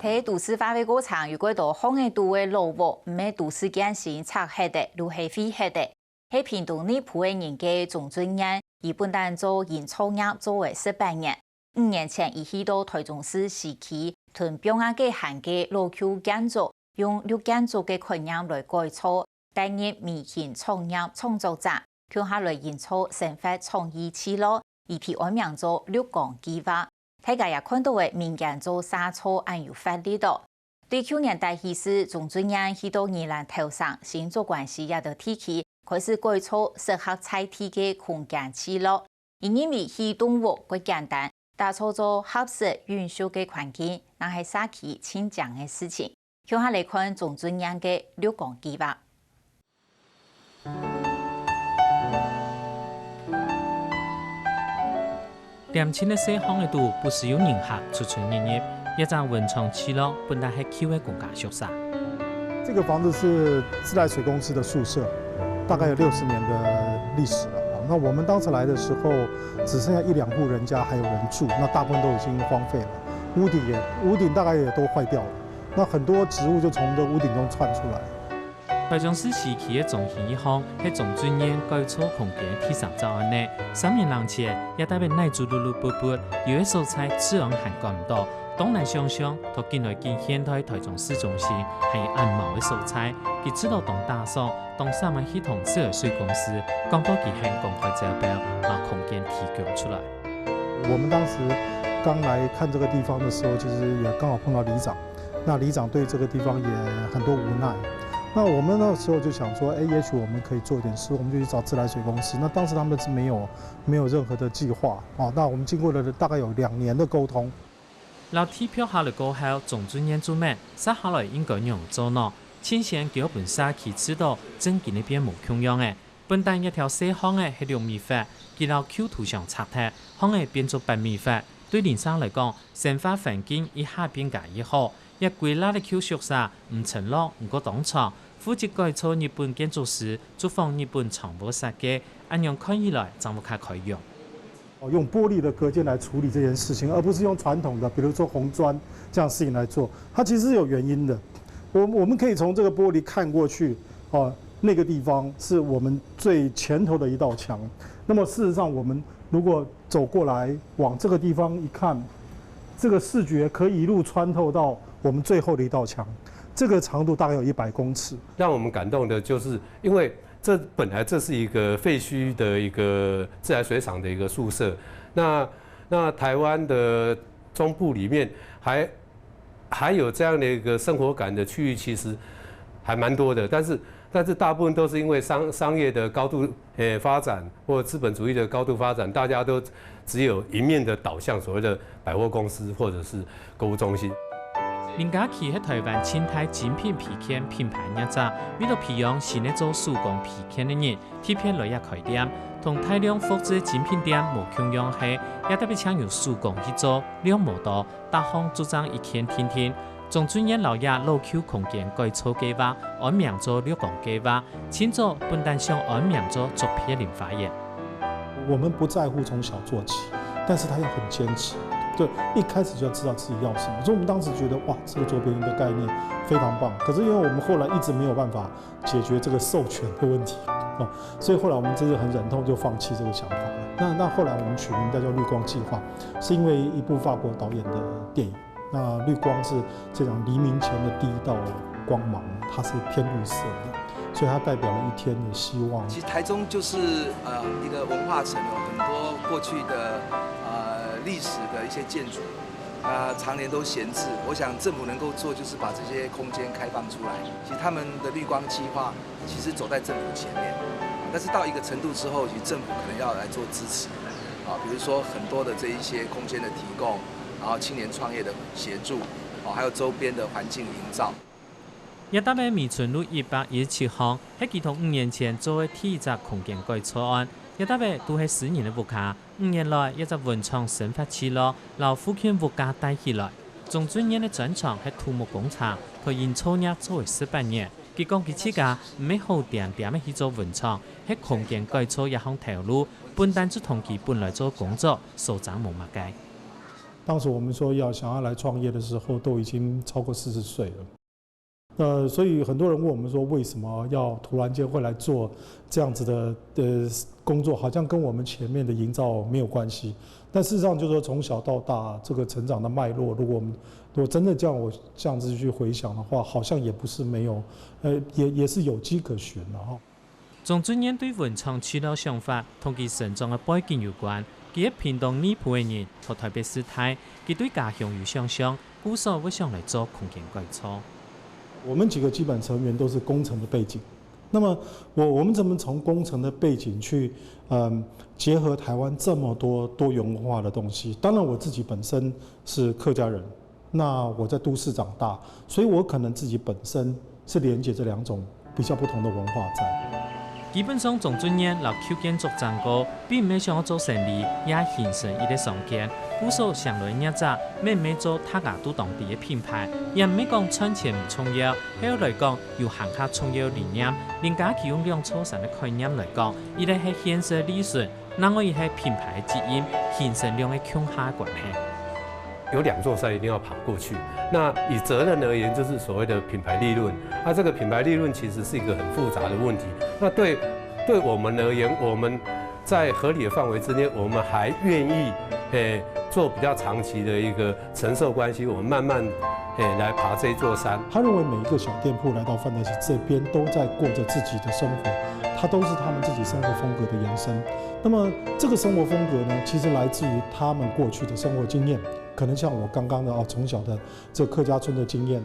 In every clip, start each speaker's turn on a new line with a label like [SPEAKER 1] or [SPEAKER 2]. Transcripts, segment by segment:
[SPEAKER 1] 喺都市发挥过程，如果到风嘅度嘅路物，唔系都市间先拆黑的，路系非黑的。喺屏东呢埔嘅人嘅总专业，以本单做研操业作为18年。5年前，伊去到台中市市区，同表亚嘅汉嘅老旧建筑，用绿建筑嘅概念来改造，带入微型创业创作者，向下来研操生活创意之路，以批改名做绿光计划。大家也看到嘅民間做沙草按有法律度。對去年大喜事，總專業去到宜蘭頭上，新竹關係也到提起，開始改造適合採地嘅空間之路。因為起動物過簡單，打造咗合適允許嘅環境，那係社區親講嘅事情。向下嚟看總專業嘅綠光計劃。
[SPEAKER 2] 店前的細巷嘅度不是有人客出出入入，一張文創區咯，本來係舊嘅公家宿舍。
[SPEAKER 3] 這個房子是自來水公司的宿舍，大概有60年的歷史了。那我們當時來的時候，只剩下1、2戶人家還有人住，那大部分都已經荒廢了，屋頂大概也都壞掉了，那很多植物就從這屋頂中竄出來。
[SPEAKER 2] 台中市市區嘅中心一項係總專業改造空間提升造案內，3年人前也代表內住碌碌卜卜，有嘅蔬菜治安還講唔到，東南向上到近來見現代台中市中心係按毛嘅蔬菜，佢知道東大嫂、東三萬系統自來水公司講到佢向公開招標，把空間提供出來。
[SPEAKER 3] 我們當時剛來看這個地方的時候，其實也剛好碰到里長，那里長對這個地方也很多無奈。那我們那時候就想說，也許我們可以做一點事，我們就去找自來水公司。那當時他們是沒有任何的計劃啊。那我們經過了大概有2年的溝通。
[SPEAKER 2] 老鐵票下來過後，總專業做咩？接下來應該用做喏。前線叫本社區知道正經呢邊冇窮樣嘅，本單一條細巷嘅係6米法，佢老 Q 圖上插貼，巷嘅變做8米法。對林生嚟講，生活環境一下變解越好，一歸納嘅 Q 宿舍唔沉落，唔過當場。負責改造日本建築師，做仿日本長保設計，按樣看起來怎麼較可用？
[SPEAKER 3] 用玻璃的隔間來處理這件事情，而不是用傳統的，比如說紅磚這樣事情來做，它其實是有原因的。我們可以從這個玻璃看過去，那個地方是我們最前頭的一道牆。那麼事實上，我們如果走過來往這個地方一看，這個視覺可以一路穿透到我們最後的一道牆。這個長度大概有100公尺。
[SPEAKER 4] 讓我們感動的就是，因為本來這是一個廢墟的一個自來水廠的一個宿舍，那台灣的中部裡面還有這樣的一個生活感的區域，其實還蠻多的，但是大部分都是因為商業的高度發展，或者資本主義的高度發展，大家都只有一面的導向，所謂的百貨公司或者是購物中心。
[SPEAKER 2] 林家琪喺台灣清泰精品皮件品牌業者，為咗培養新嘅做手工皮件嘅人，特別來日開店，同大量複製精品店無共樣係，也特別請用手工去做，量無多，大方主張一天天天。總專業老爺老 Q 空間改造計劃，按名做綠光計劃，清早本單上按名做作品零發言。
[SPEAKER 3] 我們不在乎從小做起，但是他要很堅持。對，一開始就要知道自己要什麼。所以我們當時覺得，哇，這個卓別林的概念非常棒。可是因為我們後來一直沒有辦法解決這個授權的問題，所以後來我們真的很忍痛就放棄這個想法了。那後來我們取名叫做綠光計劃，是因為一部法國導演的電影。那綠光是這種黎明前的第一道光芒，它是偏綠色的，所以它代表了一天的希望。
[SPEAKER 5] 其實台中就是一個文化城，有很多過去的歷史的一些建築，常年都閒置。我想政府能夠做，就是把這些空間開放出來。其實他們的綠光計劃其實走在政府前面，但是到一個程度之後，其實政府可能要來做支持，比如說很多的這一些空間的提供，然後青年創業的協助，還有周邊的環境營造。
[SPEAKER 2] 一搭嘅美村路117巷，喺佢同5年前做嘅第一隻空間改造案。一搭嘅都係4年嘅物價，5年來一隻文創生發起咯，由附近物價帶起來。總專業嘅專長係土木工程，佢研操業作為18年。佢講佢自家唔係好點嘅去做文創，喺空間改造一項投入，本單就同佢本來做工作所長冇乜計。
[SPEAKER 3] 当时我们说想要来创业的时候，都已经超过40岁了。所以很多人问我们说，为什么要突然间会来做这样子的工作？好像跟我们前面的营造没有关系。但事实上，就是说从小到大这个成长的脉络，如果真的我这样子去回想的话，好像也不是没有，也是有迹可循的哈。
[SPEAKER 2] 总主任对文创取乐想法同其成长的背景有关。佢喺屏東呢埔嘅人和台北市態，佢對家鄉有想象，故所會想嚟做空間改造。
[SPEAKER 3] 我們幾個基本成員都是工程的背景，那麼我們怎麼從工程的背景去結合台灣這麼多多元文化的東西？當然我自己本身是客家人，那我在都市長大，所以我可能自己本身是連接這兩種比較不同的文化在。
[SPEAKER 2] 基本上，總主任留條件作增高，並唔係想要做生意，也形成一個商機。故所上來一隻，每做他家都當地嘅品牌，也唔係講賺錢唔重要。喺我嚟講，要行下重要理念，連家佢用兩初神嘅概念嚟講，伊哋係現實理順，那我亦係品牌嘅基因，形成兩個強下關係。
[SPEAKER 4] 有2座山一定要跑過去。那以責任而言，就是所謂的品牌利潤。那這個品牌利潤其實是一個很複雜的問題。那對我們而言，我們在合理的範圍之內，我們還願意做比較長期的一個承受關係，我們慢慢來爬這座山。
[SPEAKER 3] 他認為每一個小店鋪來到范德喜這邊，都在過着自己的生活，它都是他們自己生活風格的延伸。那麼這個生活風格呢，其實來自於他們過去的生活經驗。可能像我剛剛的從小的這客家村的經驗。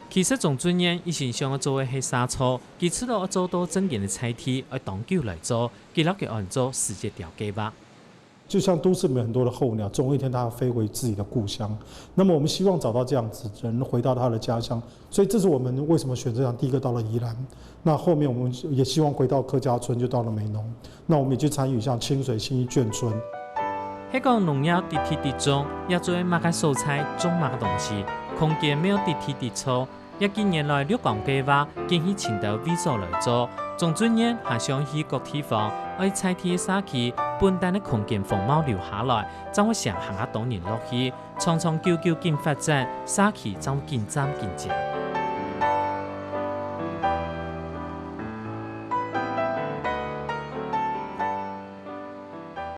[SPEAKER 2] 其實總主任以前想要做嘅係沙草，佢知道要做到正經嘅菜體，要當久來做，佢落去按照時間條計劃。
[SPEAKER 3] 就像都市裡面很多的候鳥，總有一天它要飛回自己的故鄉。那麼我們希望找到這樣子人回到他的家鄉，所以這是我們為什麼選這樣。第一個到了宜蘭，那後面我們也希望回到客家村，就到了美濃。那我們也去參與像清水新一眷村。
[SPEAKER 2] 喺講農業地鐵地種，也做乜嘅蔬菜種乜嘅東西，空間沒有地鐵地錯。一近年來綠港計劃建議前頭為所來做，總主任還想去各地方，愛菜地沙區本地嘅空間風貌留下來，將會想行下多年落去，長長久久見發展，沙區將會見增見漲。